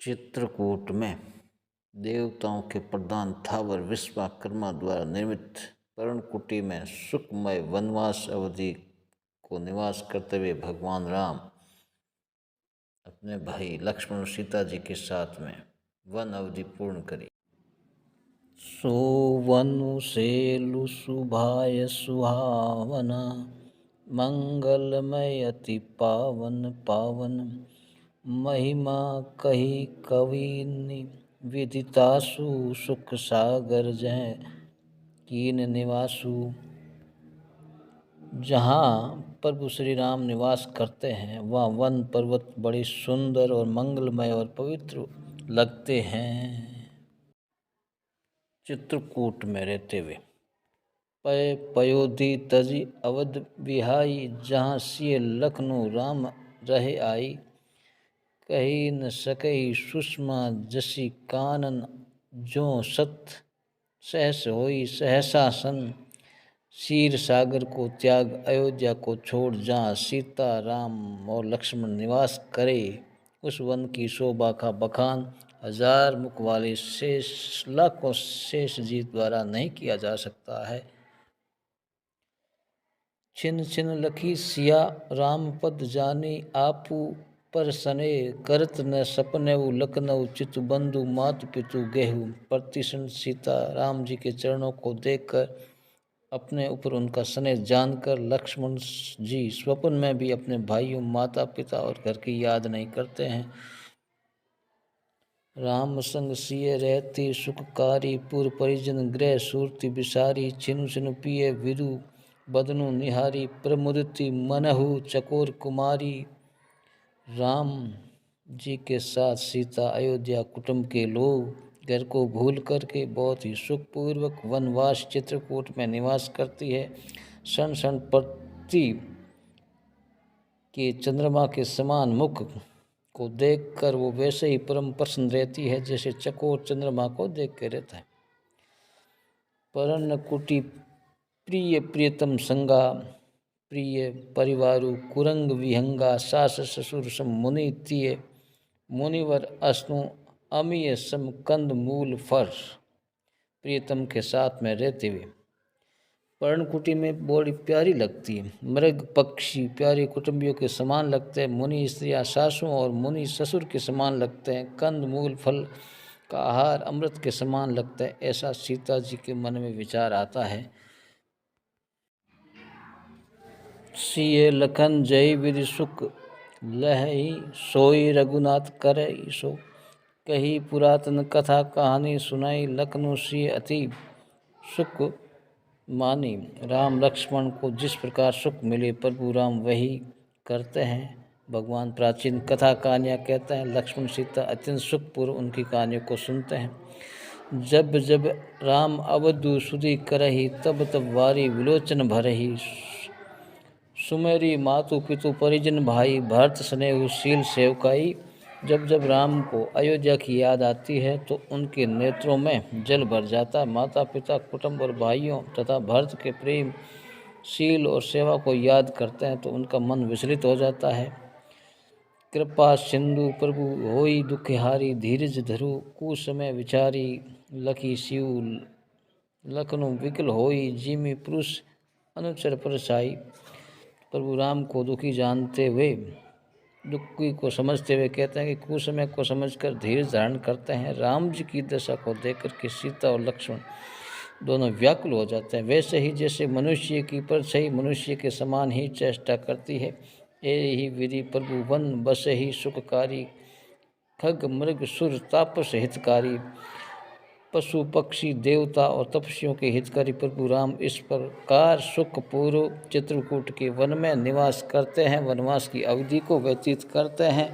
चित्रकूट में देवताओं के प्रधान थावर विश्वकर्मा द्वारा निर्मित पर्णकुटी में सुखमय वनवास अवधि को निवास करते हुए भगवान राम अपने भाई लक्ष्मण और सीता जी के साथ में वन अवधि पूर्ण करी। सो वनु सेलु सुभाय सुहावना मंगलमय अति पावन पावन महिमा कही कवि विदितासु सुख सागर जय कीन निवासु। जहाँ प्रभु श्री राम निवास करते हैं वह वन पर्वत बड़े सुंदर और मंगलमय और पवित्र लगते हैं। चित्रकूट में रहते हुए पयोधी तजी अवध विहाई जहाँ सिय लखनऊ राम रहे आई कही न सकई सुषमा जसी कानन जो सत सहस होई सहसासन क्षीर सागर को त्याग अयोध्या को छोड़ जहाँ सीता राम और लक्ष्मण निवास करे उस वन की शोभा का बखान हजार मुख वाले शेष लाखों शेष जी द्वारा नहीं किया जा सकता है। छिन छिन लखी सिया राम पद जानी आपू पर सने करत न सपने लखनऊ चितु बंधु मातु पितु गेहू। प्रतिक्षण सीता राम जी के चरणों को देखकर अपने ऊपर उनका स्नेह जानकर लक्ष्मण जी स्वप्न में भी अपने भाइयों माता पिता और घर की याद नहीं करते हैं। राम संग सिय रहती सुखकारी पुर परिजन गृह सूरति बिसारी छिनु छिनु पिय विरु बदनु निहारी प्रमुदिति मनहु चकोर कुमारी। राम जी के साथ सीता अयोध्या कुटुंब के लोग घर को भूल करके बहुत ही सुखपूर्वक वनवास चित्रकूट में निवास करती है। क्षण क्षण पति के चंद्रमा के समान मुख को देखकर वो वैसे ही परम प्रसन्न रहती है जैसे चकोर चंद्रमा को देख के रहता है। पर्णकुटी प्रिय प्रियतम संगा प्रिय परिवारु कुरंग विहंगा सास ससुर सम मुनि तिय मुनिवर अश्नु अमीय सम कंद मूल फर। प्रियतम के साथ में रहते हुए पर्णकुटी में बड़ी प्यारी लगती है। मृग पक्षी प्यारे कुटुंबियों के समान लगते हैं। मुनि स्त्रियाँ सासुओं और मुनि ससुर के समान लगते हैं। कंद मूल फल का आहार अमृत के समान लगता है। ऐसा सीता जी के मन में विचार आता है। सिय लखन जय विधि सुख लहई सोई रघुनाथ करई सो कही पुरातन कथा कहानी सुनाई लखनऊ सिय अति सुख मानी। राम लक्ष्मण को जिस प्रकार सुख मिले प्रभु राम वही करते हैं। भगवान प्राचीन कथा कहानियाँ कहते हैं। लक्ष्मण सीता अत्यंत सुखपूर्व उनकी कहानियों को सुनते हैं। जब जब राम अवधु सुधि करही तब तब वारी विलोचन भरही सुमेरी मातु पितु परिजन भाई भरत स्नेह शील सेवकाई। जब जब राम को अयोध्या की याद आती है तो उनके नेत्रों में जल भर जाता है। माता पिता कुटुंब और भाइयों तथा भरत के प्रेम शील और सेवा को याद करते हैं तो उनका मन विचलित हो जाता है। कृपा सिंधु प्रभु होई दुखहारी धीरज धरु कुसमय विचारी लखी शिव लखनऊ विकल होई जिमी पुरुष अनुचर परछाई। प्रभु राम को दुखी जानते हुए दुखी को समझते हुए कहते हैं कि कुसमय को समझकर धीरज धारण करते हैं। राम जी की दशा को देखकर के सीता और लक्ष्मण दोनों व्याकुल हो जाते हैं। वैसे ही जैसे मनुष्य की परछाई मनुष्य के समान ही चेष्टा करती है यही विधि प्रभु वन बस ही सुखकारी खग मृग सुर तापस हितकारी। पशु पक्षी देवता और तपस्वियों के हितकारी प्रभु राम इस प्रकार सुखपूर्व चित्रकूट के वन में निवास करते हैं। वनवास की अवधि को व्यतीत करते हैं।